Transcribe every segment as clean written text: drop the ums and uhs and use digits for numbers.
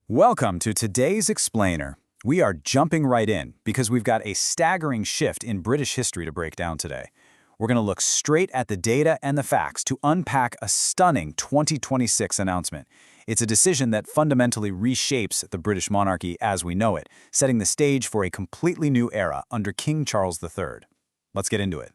Welcome to today's Explainer. We are jumping right in because we've got a staggering shift in British history to break down today. We're going to look straight at the data and the facts to unpack a stunning 2026 announcement. It's a decision that fundamentally reshapes the British monarchy as we know it, setting the stage for a completely new era under King Charles III. Let's get into it.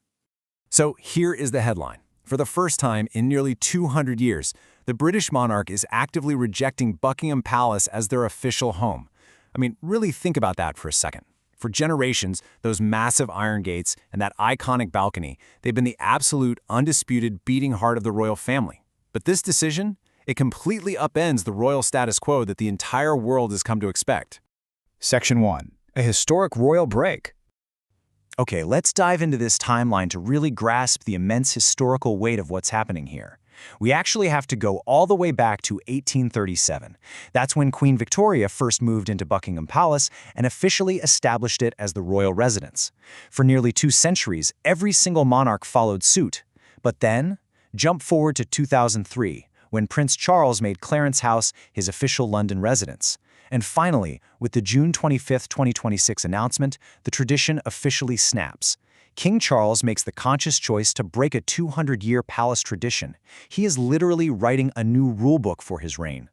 So here is the headline. For the first time in nearly 200 years, the British monarch is actively rejecting Buckingham Palace as their official home. I mean, really think about that for a second. For generations, those massive iron gates and that iconic balcony, they've been the absolute, undisputed beating heart of the royal family. But this decision, it completely upends the royal status quo that the entire world has come to expect. Section 1. A historic royal break. Okay, let's dive into this timeline to really grasp the immense historical weight of what's happening here. We actually have to go all the way back to 1837. That's when Queen Victoria first moved into Buckingham Palace and officially established it as the royal residence. For nearly 2 centuries, every single monarch followed suit. But then, jump forward to 2003, when Prince Charles made Clarence House his official London residence. And finally, with the June 25, 2026 announcement, the tradition officially snaps. King Charles makes the conscious choice to break a 200-year palace tradition. He is literally writing a new rulebook for his reign.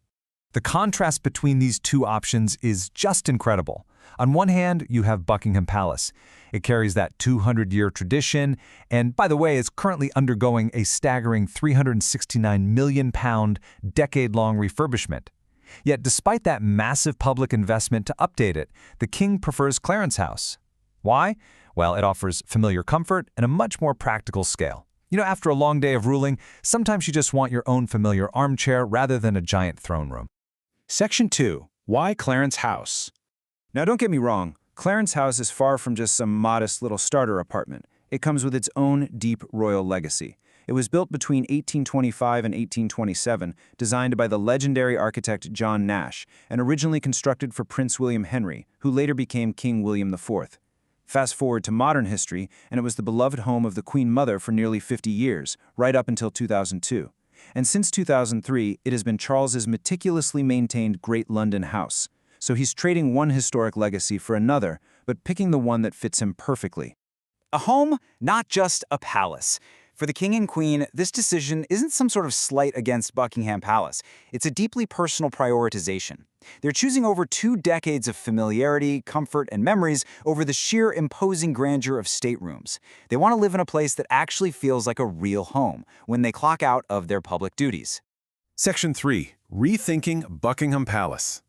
The contrast between these two options is just incredible. On one hand, you have Buckingham Palace. It carries that 200-year tradition, and by the way, is currently undergoing a staggering £369 million, decade-long refurbishment. Yet despite that massive public investment to update it, the king prefers Clarence House. Why? Well, it offers familiar comfort and a much more practical scale. You know, after a long day of ruling, sometimes you just want your own familiar armchair rather than a giant throne room. Section 2. Why Clarence House? Now don't get me wrong, Clarence House is far from just some modest little starter apartment. It comes with its own deep royal legacy. It was built between 1825 and 1827, designed by the legendary architect John Nash, and originally constructed for Prince William Henry, who later became King William IV. Fast forward to modern history, and it was the beloved home of the Queen Mother for nearly 50 years, right up until 2002. And since 2003, it has been Charles's meticulously maintained Great London House. So he's trading one historic legacy for another, but picking the one that fits him perfectly. A home, not just a palace. For the king and queen, this decision isn't some sort of slight against Buckingham Palace. It's a deeply personal prioritization. They're choosing over 2 decades of familiarity, comfort, and memories over the sheer imposing grandeur of staterooms. They want to live in a place that actually feels like a real home when they clock out of their public duties. Section 3. Rethinking Buckingham Palace.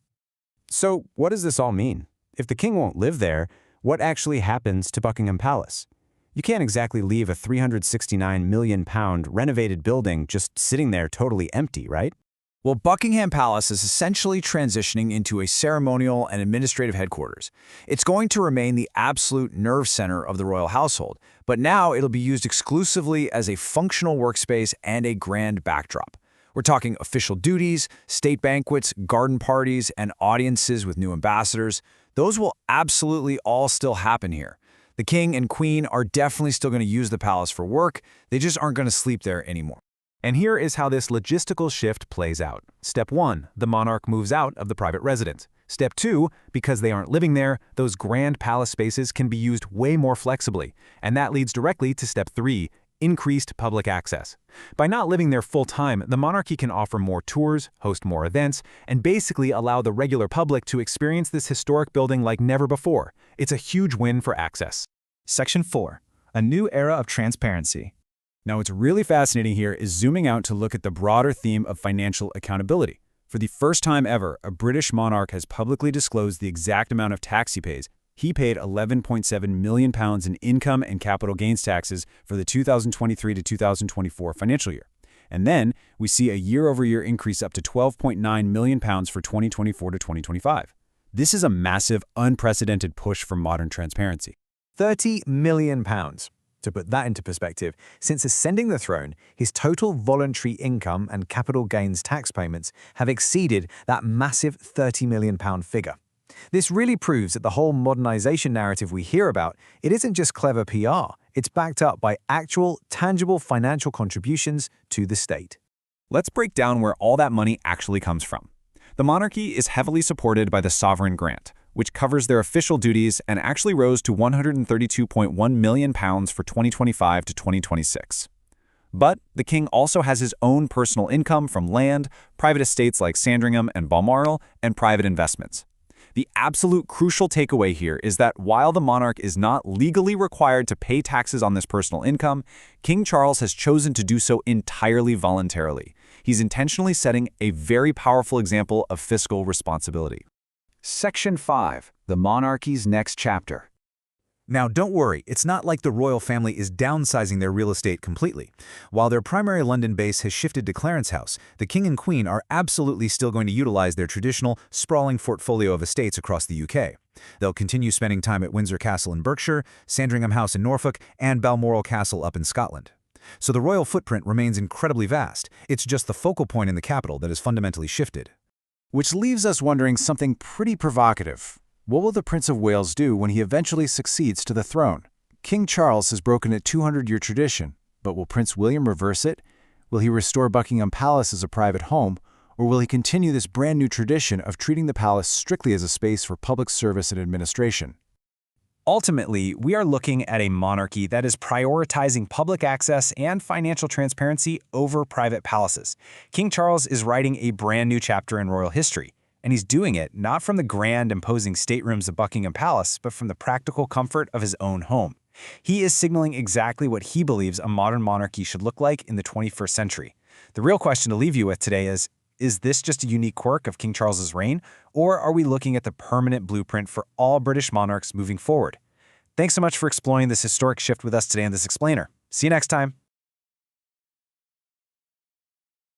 So, what does this all mean? If the king won't live there, what actually happens to Buckingham Palace? You can't exactly leave a £369 million renovated building just sitting there totally empty, right? Well, Buckingham Palace is essentially transitioning into a ceremonial and administrative headquarters. It's going to remain the absolute nerve center of the royal household, but now it'll be used exclusively as a functional workspace and a grand backdrop. We're talking official duties, state banquets, garden parties, and audiences with new ambassadors. Those will absolutely all still happen here. The king and queen are definitely still going to use the palace for work. They just aren't going to sleep there anymore. And here is how this logistical shift plays out. Step 1, the monarch moves out of the private residence. Step 2, because they aren't living there, those grand palace spaces can be used way more flexibly. And that leads directly to Step 3, increased public access. By not living there full-time, the monarchy can offer more tours, host more events, and basically allow the regular public to experience this historic building like never before. It's a huge win for access. Section 4. A new era of transparency. Now, what's really fascinating here is zooming out to look at the broader theme of financial accountability. For the first time ever, a British monarch has publicly disclosed the exact amount of tax he pays. He paid £11.7 million in income and capital gains taxes for the 2023 to 2024 financial year. And then we see a year-over-year increase up to £12.9 million for 2024 to 2025. This is a massive, unprecedented push for modern transparency. £30 million. To put that into perspective, since ascending the throne, his total voluntary income and capital gains tax payments have exceeded that massive £30 million figure. This really proves that the whole modernization narrative we hear about, it isn't just clever PR, it's backed up by actual, tangible financial contributions to the state. Let's break down where all that money actually comes from. The monarchy is heavily supported by the sovereign grant, which covers their official duties and actually rose to £132.1 million for 2025 to 2026. But the king also has his own personal income from land, private estates like Sandringham and Balmoral, and private investments. The absolute crucial takeaway here is that while the monarch is not legally required to pay taxes on this personal income, King Charles has chosen to do so entirely voluntarily. He's intentionally setting a very powerful example of fiscal responsibility. Section 5. The monarchy's next chapter. Now, don't worry, it's not like the royal family is downsizing their real estate completely. While their primary London base has shifted to Clarence House, the King and Queen are absolutely still going to utilize their traditional, sprawling portfolio of estates across the UK. They'll continue spending time at Windsor Castle in Berkshire, Sandringham House in Norfolk, and Balmoral Castle up in Scotland. So the royal footprint remains incredibly vast. It's just the focal point in the capital that has fundamentally shifted. Which leaves us wondering something pretty provocative. What will the Prince of Wales do when he eventually succeeds to the throne? King Charles has broken a 200-year tradition, but will Prince William reverse it? Will he restore Buckingham Palace as a private home, or will he continue this brand new tradition of treating the palace strictly as a space for public service and administration? Ultimately, we are looking at a monarchy that is prioritizing public access and financial transparency over private palaces. King Charles is writing a brand new chapter in royal history. And he's doing it not from the grand, imposing staterooms of Buckingham Palace, but from the practical comfort of his own home. He is signaling exactly what he believes a modern monarchy should look like in the 21st century. The real question to leave you with today is this just a unique quirk of King Charles's reign, or are we looking at the permanent blueprint for all British monarchs moving forward? Thanks so much for exploring this historic shift with us today on This Explainer. See you next time.